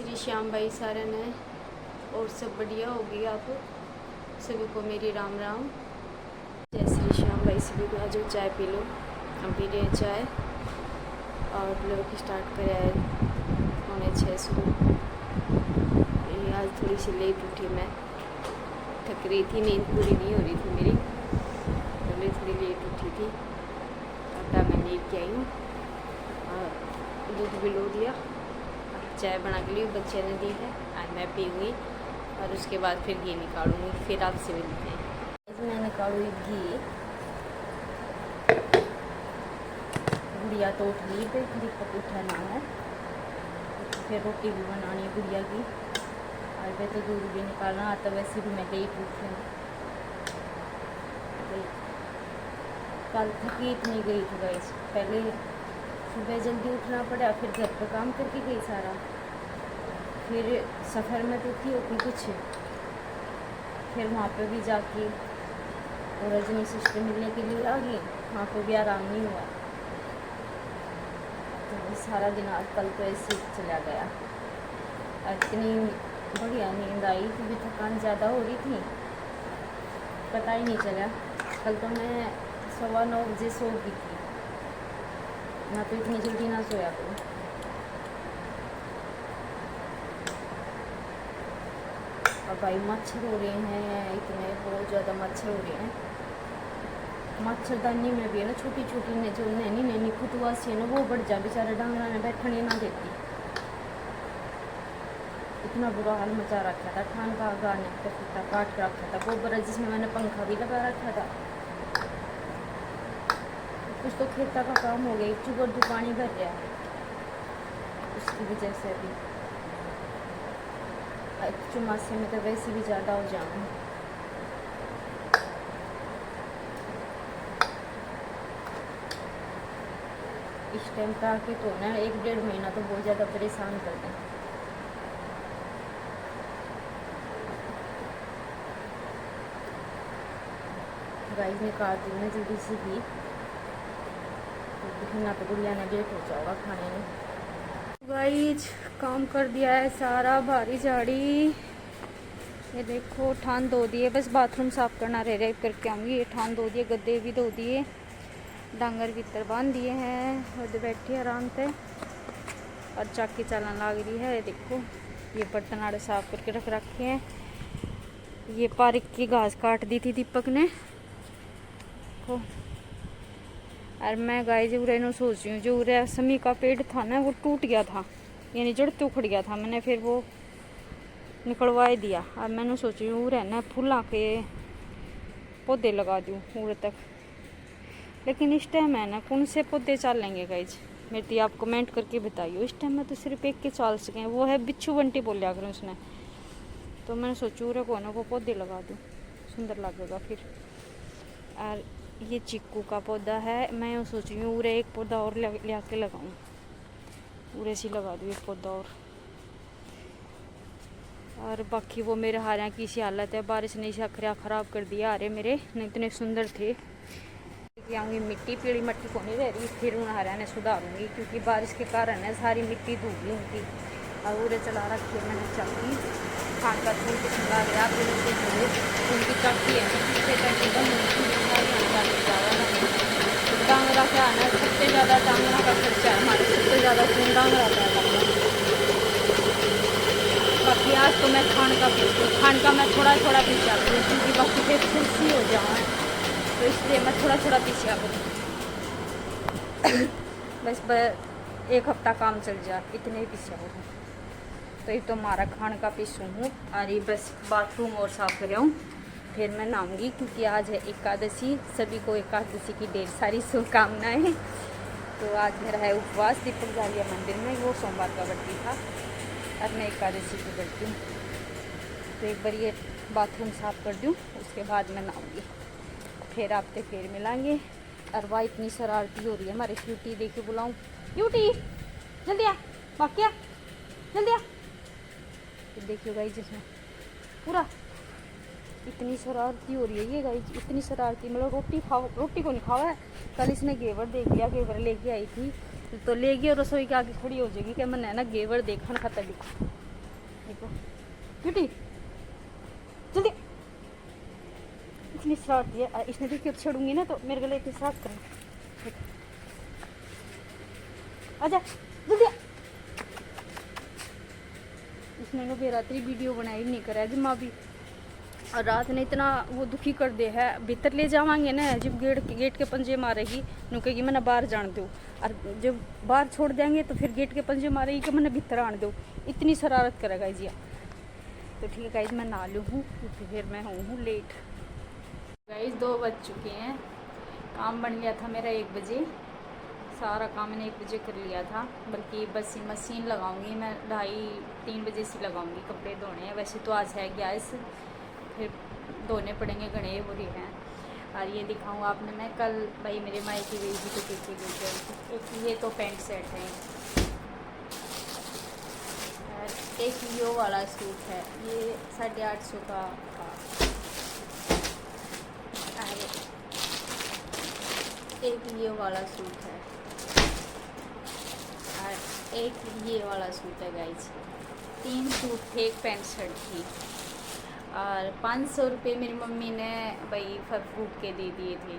श्री श्याम भाई सारन है और सब बढ़िया होगी। आप सभी को मेरी राम राम। जय श्री श्याम भाई सभी को। आज चाय पी लो, हम पी रहे चाय और लोग स्टार्ट करे आए 6:45 सुबह। आज थोड़ी सी लेट उठी, मैं थक रही थी, नींद पूरी नहीं हो रही थी मेरी, तो थोड़ी लेट उठी थी। आटा मैं लेके आई हूँ और दूध भी लो दिया, चाय बना के लिए बच्चे ने दी है, आज मैं पीऊँगी और उसके बाद फिर घी निकालूंगी, फिर आपसे मिलते हैं। मैं निकालूँगी घी। गुड़िया तो उठ गई, फिर दीपक उठाना है, फिर रोटी भी बनानी है गुड़िया की, और फिर तो दूध भी निकालना आता। वैसे भी मैं लेट उठी हूँ, कल थकी इतनी गई थी गाइस। पहले सुबह जल्दी उठना पड़ा, फिर घर पर काम करके गई सारा, फिर सफ़र में तो थी होती कुछ, फिर वहाँ पे भी जाके और रजनी सिस्टर मिलने के लिए आ गई, वहाँ पे भी आराम नहीं हुआ। तो सारा दिन आज कल तो ऐसे चला गया। इतनी बढ़िया नींद आई, क्योंकि थकान ज़्यादा हो रही थी, पता ही नहीं चला। कल तो मैं 9:15 बजे सो गई थी, ना तो इतनी जल्दी ना सोया करूँ। और भाई मच्छर हो रहे हैं इतने, बहुत ज़्यादा मच्छर हो रहे हैं। मच्छरदानी में भी है ना, छोटी छोटी ने जो नैनी नैनी खुटवासी है ना, वो बढ़ जा, बेचारा डांगरा में बैठने ना देती। इतना बुरा हाल मचा रखा था, ठान का गाने का काट के रखा था गोबर, जिसमें मैंने पंखा भी लगा रखा था। कुछ तो खेता का काम हो गया, चुगर दो पानी भर गया, उसकी वजह से भी चुमासे में तो वैसे भी ज़्यादा हो जाऊँ। इस टाइम पर आके तो ना 1-1.5 महीना तो बहुत ज़्यादा परेशान कर दें। गाइस ने काट दी ना जल्दी से भी, ना तो गुड़िया ने लेट हो जाएगा खाने में। गाइस काम कर दिया है सारा, भारी झाड़ी, ये देखो ठान धो दिए, बस बाथरूम साफ करना रह रहा, करके आऊँगी। ये ठान धो दिए, गद्दे भी धो दिए, डांगर भीतर बांध दिए हैं, और बैठी आराम से और चाकी चलाने लग रही है। ये देखो ये बर्तन आड़े साफ करके रख रखे हैं। ये पार्क की घास काट दी थी दीपक ने, और मैं गाइस उरे नो सोच रही हूँ, जो उरे समी का पेड़ था ना, वो टूट गया था, यानी जड़ तो उखड़ गया था, मैंने फिर वो निकलवा दिया। और मैंने सोच रही हूँ उरे ना फूला के पौधे लगा दूँ उरे तक, लेकिन इस टाइम है ना कौन से पौधे चलेंगे गाइस, मेरी आप कमेंट करके बताइए। इस टाइम में तो सिर्फ एक के चाल सकें, वो है बिच्छू बंटी बोलिया करूँ उसने, तो मैंने सोचू उरे को ना वो पौधे लगा दूँ, सुंदर लगेगा फिर। और ये चिक्कू का पौधा है, मैं यूँ सोच रही हूँ उरे एक पौधा और ले आके लगाऊँ, उरे से लगा दूँ एक पौधा और बाकी वो मेरे हारियाँ की सी हालत है, बारिश ने इसे अखरिया ख़राब कर दिया। अरे मेरे नहीं इतने सुंदर थे। आऊँगी मिट्टी पीली मट्टी को नहीं रह रही, फिर उन हारियाँ ने सुधारूँगी, क्योंकि बारिश के कारण है सारी मिट्टी धूल गई उनकी। और उरे चला रखी है मैंने चाकी, खान का धूल के चला गया, फिर उनकी चाकी है डांगरा क्या है, सबसे ज़्यादा डांगरा का खर्चा है हमारे, सबसे ज़्यादा खून डांगरा का है। बाकी आज तो मैं खान का मैं थोड़ा थोड़ा पीछा करूँ, क्योंकि बाकी फिर खुशी हो जाऊँ, तो इसलिए मैं थोड़ा थोड़ा पीछा करूँ। बस 1 हफ्ता काम चल जाए, इतने ही पीछा हो। तो ये तो हमारा खान का पीछू हूँ, और ये बस बाथरूम और साफ कर हूँ, फिर मैं नहाऊँगी, क्योंकि आज है एकादशी। सभी को एकादशी की ढेर सारी शुभकामनाएँ। तो आज मेरा है उपवास, दीपक जालिया मंदिर में, वो सोमवार का बढ़ती था और मैं एकादशी की बढ़ती हूँ। तो एक बार ये बाथरूम साफ कर दूँ, उसके बाद मैं नहाऊँगी, फिर आपसे फिर मिलेंगे। और वह इतनी शरारती हो रही है हमारी क्यूटी, देखे बुलाऊँ क्यूटी जल्दी आ, बाकी आ जल्दी आ। तो देखिए गाइस जिसमें पूरा इतनी शरारती हो रही है ये गाइस, इतनी शरारती, मतलब रोटी को नहीं खावा है। कल इसने घेवर देख लिया, घेवर लेके आई थी, तो ले गई और रसोई के आगे खड़ी हो जाएगी कि मैंने ना घेवर देखा खाता भी। देखो क्यूटी जल्दी, इसने शरारत दिया। इसने देखिए छोड़ूंगी ना तो मेरे गले इतनी शरारत करें। आजा जल्दी। इसने नो बेरात्रि वीडियो बनाई नहीं करा जमा भी, और रात ने इतना वो दुखी कर दे है। भीतर ले जावांगे ना, जब गेट के पंजे मारेगी नु कहेगी मैंने बाहर जान दो, और जब बाहर छोड़ देंगे तो फिर गेट के पंजे मारेगी कि मैंने भीतर आन दो। इतनी शरारत करेगा जी। तो ठीक है गाइज, मैं नहा लूँ हूँ क्योंकि फिर मैं हूँ लेट। गाइज 2 बज चुके हैं। काम बन गया था मेरा 1 बजे, सारा काम मैंने 1 बजे कर लिया था। बल्कि बस मशीन लगाऊंगी मैं 2:30-3 बजे से लगाऊंगी। कपड़े धोने हैं, वैसे तो आज है गैस, फिर धोने पड़ेंगे घने बुरी हैं। और ये दिखाऊँ आपने, मैं कल भाई मेरे मायके गई थी तो पीछे गई। एक ये तो पैंट सेट है, और एक यो वाला सूट है, ये 850 का था। एक ये वाला सूट है और एक ये वाला सूट है गाइज। 3 सूट थे, एक पैंट शर्ट थी। और 500 रुपये मेरी मम्मी ने भाई फल फ्रूट के दे दिए थे,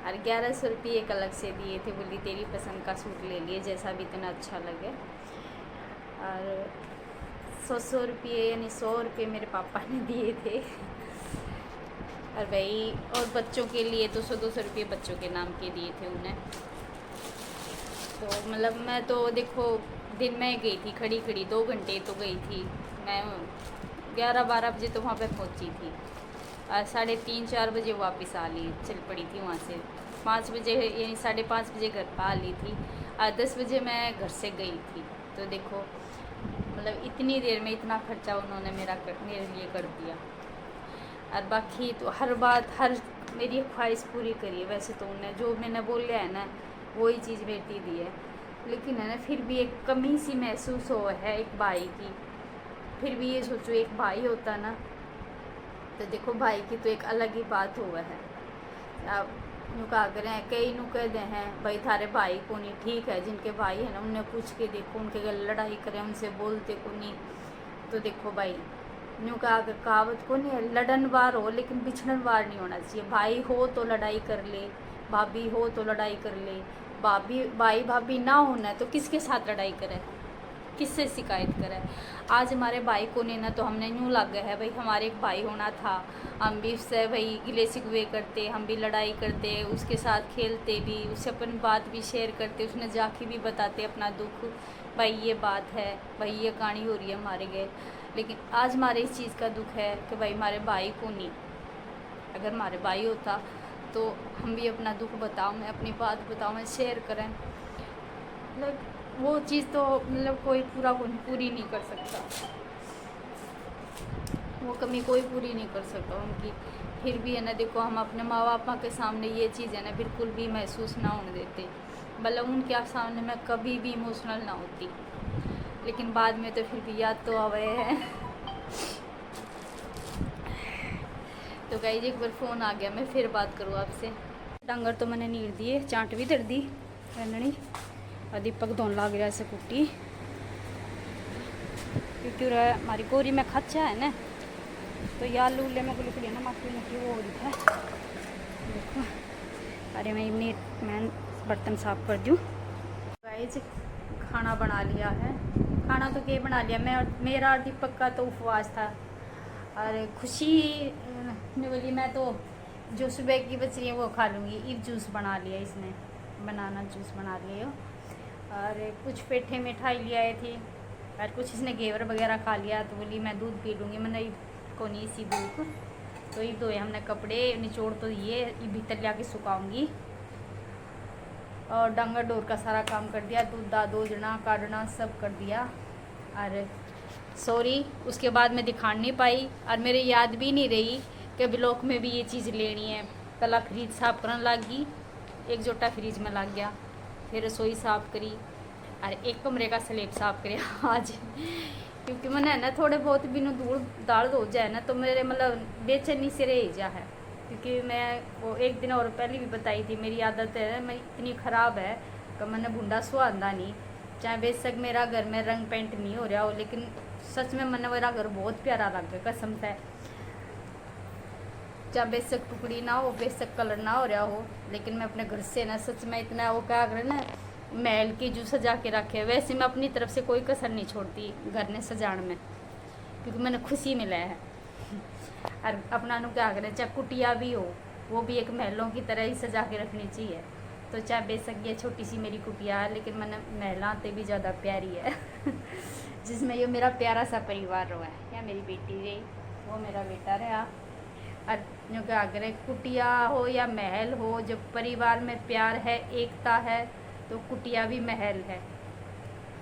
और 1100 रुपये एक अलग से दिए थे। बोली तेरी पसंद का सूट ले लिए, जैसा भी इतना अच्छा लगे। और 100 रुपये यानी 100 रुपये मेरे पापा ने दिए थे। और भाई और बच्चों के लिए तो 100-200 रुपये बच्चों के नाम के दिए थे उन्हें। तो मतलब मैं तो देखो दिन में गई थी, खड़ी 2 घंटे तो गई थी मैं। 11-12 बजे तो वहाँ पे पहुँची थी, और 3:30-4 बजे वापस आ ली, चल पड़ी थी वहाँ से। 5 बजे यानी 5:30 बजे घर पर आ ली थी, और 10 बजे मैं घर से गई थी। तो देखो मतलब इतनी देर में इतना खर्चा उन्होंने मेरे लिए कर दिया। और बाकी तो हर बात, हर मेरी ख्वाहिश पूरी करी है। वैसे तो उन्हें जो मैंने बोला है ना वही चीज़ बेटी दी है, लेकिन है ना फिर भी एक कमी सी महसूस हो है एक भाई की। फिर भी ये सोचो एक भाई होता ना तो देखो भाई की तो एक अलग ही बात हुआ है। अब नु कहा करें, कई नु कहते हैं भाई थारे भाई को नहीं, ठीक है जिनके भाई है ना उन्हें पूछ के देखो, उनके गल लड़ाई करें, उनसे बोलते को नहीं। तो देखो भाई न्यू का कहावत को नहीं है, लड़न वार हो लेकिन बिछड़न वार नहीं होना चाहिए। भाई हो तो लड़ाई कर ले, भाभी हो तो लड़ाई कर ले, भाई भाभी ना होना तो किसके साथ लड़ाई करे, किससे शिकायत करे। आज हमारे भाई को नहीं ना तो हमने यूँ लग गया है भाई हमारे एक भाई होना था, हम भी उससे भाई गिले शिकवे करते, हम भी लड़ाई करते, उसके साथ खेलते भी, उससे अपन बात भी शेयर करते, उसने जाके भी बताते अपना दुख, भाई ये बात है, भाई ये कहानी हो रही है हमारे गए। लेकिन आज हमारे इस चीज़ का दुख है कि भाई हमारे भाई को नहीं। अगर हमारे भाई होता तो हम भी अपना दुख बताओ, मैं अपनी बात बताऊँ, मैं शेयर करें। मतलब वो चीज़ तो मतलब कोई पूरी नहीं कर सकता, वो कमी कोई पूरी नहीं कर सकता उनकी। फिर भी है ना देखो हम अपने माँ बाप के सामने ये चीज़ है ना बिल्कुल भी महसूस ना होने देते। मतलब उनके सामने मैं कभी भी इमोशनल ना होती, लेकिन बाद में तो फिर भी याद तो आवे है। तो गाइस एक बार फ़ोन आ गया, मैं फिर बात करूँ आपसे। डांगर तो मैंने नीर दिए, चाट भी दर दी रननी, और दीपक धोन लग रहा है कुट्टी, क्योंकि हमारी गोरी में खच्चा है ना तो या लूले में गुली ना माटी मटी वो हो रही है। देखो अरे मैं बर्तन साफ कर दूँ। गाइस खाना बना लिया है, खाना तो क्या बना लिया, मेरा और दीपक का तो उपवास था। और खुशी ने बोली मैं तो जो सुबह की बच रही है वो खा लूँगी। ईब जूस बना लिया इसने, बनाना जूस बना लिया। और कुछ पेठे मिठाई ले आए थी, और कुछ इसने घेवर वगैरह खा लिया। तो बोली मैं दूध पी लूँगी, मैंने को नहीं सी दूध। तो ईब धोए हमने कपड़े, निचोड़ तो दिए, भीतर ला के सुखाऊँगी। और डंगर डोर का सारा काम कर दिया, दूध दोजना काटना सब कर दिया। और सॉरी उसके बाद मैं दिखा नहीं पाई, और मेरे याद भी नहीं रही कि ब्लॉक में भी ये चीज़ लेनी है। कल फ्रिज साफ करने लगी, एक जोटा फ्रिज में लग गया, फिर रसोई साफ़ करी, और एक कमरे का स्लेब साफ़ करिया आज। क्योंकि मैंने ना थोड़े बहुत भी धूल दाल हो जाए ना तो मेरे मतलब बेचैनी से रह जा है। क्योंकि मैं वो एक दिन और पहले भी बताई थी, मेरी आदत है मैं इतनी ख़राब है कि मैंने भूडा सुहांदा नहीं। चाहे बेशक मेरा घर में रंग पेंट नहीं हो रहा हो, लेकिन सच में मैंने मेरा घर बहुत प्यारा लगे कसम से। चाहे बेशक टुकड़ी ना हो, बेशक कलर ना हो रहा हो, लेकिन मैं अपने घर से ना सच में इतना वो क्या करे ना महल की जो सजा के रखे। वैसे मैं अपनी तरफ से कोई कसर नहीं छोड़ती घर ने सजाने में, क्योंकि मैंने खुशी मिला है। और अपना नु क्या करें, चाहे कुटिया भी हो वो भी एक महलों की तरह ही सजा के रखनी चाहिए। तो चाहे बेशक ये छोटी सी मेरी कुटिया है, लेकिन मैंने महलाते भी ज़्यादा प्यारी है जिसमें ये मेरा प्यारा सा परिवार रहा है। या मेरी बेटी रही, वो मेरा बेटा रहा। और जो क्या करें, कुटिया हो या महल हो, जब परिवार में प्यार है, एकता है, तो कुटिया भी महल है।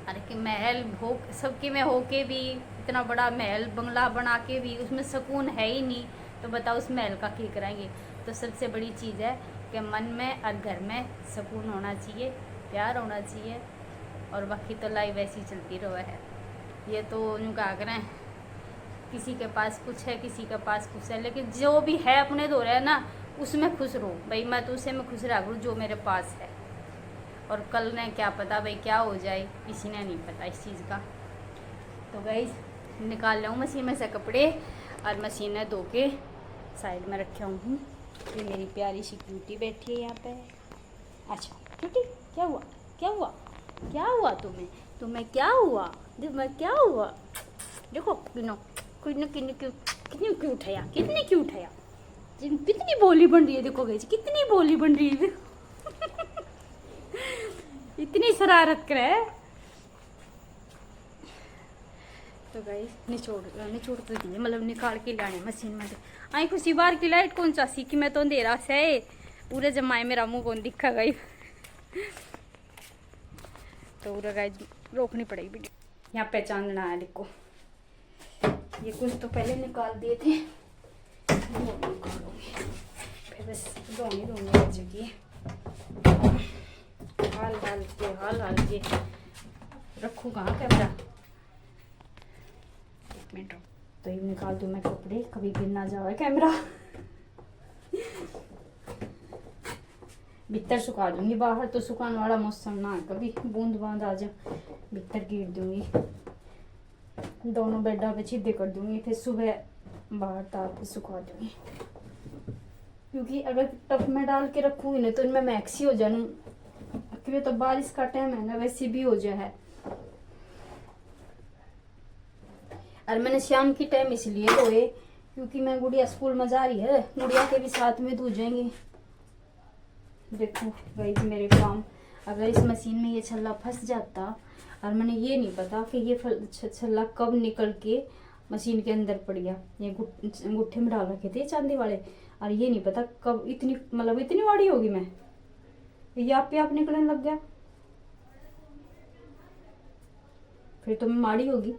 अरे कि महल हो सबके में हो के भी, इतना बड़ा महल बंगला बना के भी उसमें सुकून है ही नहीं, तो बताओ उस महल का क्या कराएंगे। तो सबसे बड़ी चीज़ है कि मन में और घर में सुकून होना चाहिए, प्यार होना चाहिए, और बाकी तो लाइफ ऐसी चलती रहा है। ये तो यूँ क्या करें, किसी के पास कुछ है, किसी के पास कुछ है, लेकिन जो भी है अपने दो रहे ना, उसमें खुश रहो भाई। मैं तो उसे में खुश रहा करूँ जो मेरे पास है, और कल ने क्या पता भाई क्या हो जाए, किसी ने नहीं पता इस चीज़ का। तो गाइस निकाल रहा हूँ मशीन में से कपड़े, और मशीन है धो के साइड में रखे हूँ। ये मेरी प्यारी सी क्यूटी बैठी है यहाँ पे। अच्छा क्यूटी, क्या हुआ, क्या हुआ, क्या हुआ तुम्हें क्या हुआ, तुम्हें क्या हुआ? देखो कितनी क्यूट है यार, कितनी क्यूट है यार, कितनी बोली बन रही है। देखो गाइस कितनी बोली बन रही है इतनी शरारत करे। तो गाइस निचोड़ तो दिए, मतलब निकाल के लाने मशीन में। आई खुशी बाहर की लाइट कौन सा सी कि मैं तो अंधेरा से पूरे जमाए मेरा मुंह कौन दिखा गई तो पूरा गाइस रोकनी पड़ेगी वीडियो। यहाँ पहचानना है देखो, ये कुछ तो पहले निकाल दिए थे, फिर बस धोने बचेगी। हाल के रखूँ कहाँ कैमरा, एक मिनट। तो ये निकाल दूँ मैं कपड़े, कभी गिर ना जाए कैमरा। भीतर सुखा दूंगी, बाहर तो सुखाने वाला मौसम ना है, कभी बूंद बांद आ जाए भीतर गिर दूंगी। दोनों बेडा पे छिद्दे कर दूंगी, फिर सुबह बाहर तार पे सुखा दूंगी। क्योंकि अगर टब में डाल के रखूंगी ना तो इनमें मैक्सी हो जाए, क्योंकि तो बारिश का टाइम है ना, वैसे भी हो जाए। और मैंने शाम की टाइम इसलिए धोए क्योंकि मैं गुड़िया स्कूल में जा रही है, गुड़िया के भी साथ में धो जाएंगे। देखो भाई मेरे काम, अगर इस मशीन में ये छल्ला फंस जाता, और मैंने ये नहीं पता कि ये छल्ला कब निकल के मशीन के अंदर पड़ गया। ये अंगूठे में डाल रखे थे चांदी वाले, और ये नहीं पता कब इतनी बड़ी होगी मैं, ये आप निकलने लग गया, फिर तो मैं माड़ी होगी।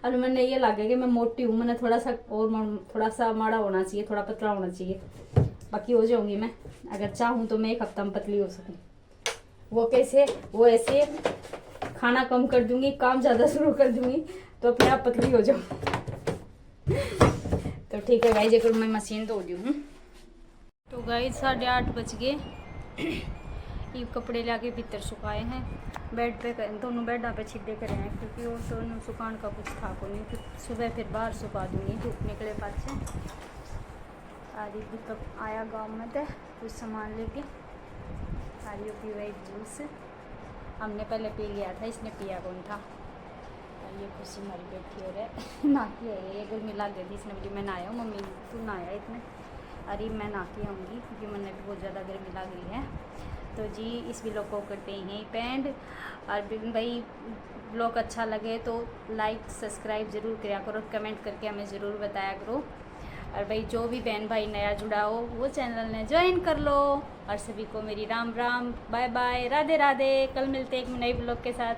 और मैंने ये लगा कि मैं मोटी हूँ, मैंने थोड़ा सा माड़ा होना चाहिए, थोड़ा पतला होना चाहिए, बाकी हो जाऊंगी मैं। अगर चाहूँ तो मैं एक हफ्ता में पतली हो सकूँ। वो कैसे, वो ऐसे खाना कम कर दूंगी, काम ज़्यादा शुरू कर दूंगी, तो अपने आप पतली हो जाऊँ। तो ठीक है गाइस, अगर मैं मशीन धो दी हूँ। तो गाइस 8:30 बज गए। ये कपड़े लाके भीतर सुखाए हैं, बेड पे दोनों बेडा पे छिद्दे करे हैं, क्योंकि वो दोनों सुखान का कुछ था को नहीं, फिर सुबह फिर बाहर सुखा दूंगी धूप निकले पाछे। आदि कब आया गांव में तो कुछ सामान लेके, आदि पी वाई जूस हमने पहले पी लिया था, इसने पिया कौन था। और ये खुशी हमारी बैठी हो रहा है नाती है, ये गर्मी लग गई थी, इसने बोली मैं नहाया हूँ, मम्मी तू नहाया इतने, अरे मैं नहाती आऊँगी क्योंकि मैंने भी बहुत ज़्यादा गर्मी लग रही है। तो जी इस व्लॉग को करते हैं पेंड। और भाई व्लॉग अच्छा लगे तो लाइक सब्सक्राइब ज़रूर किया करो, कमेंट करके हमें ज़रूर बताया करो। और भाई जो भी बहन भाई नया जुड़ा हो वो चैनल ने ज्वाइन कर लो। और सभी को मेरी राम राम, बाय बाय, राधे राधे। कल मिलते हैं एक नए व्लॉग के साथ।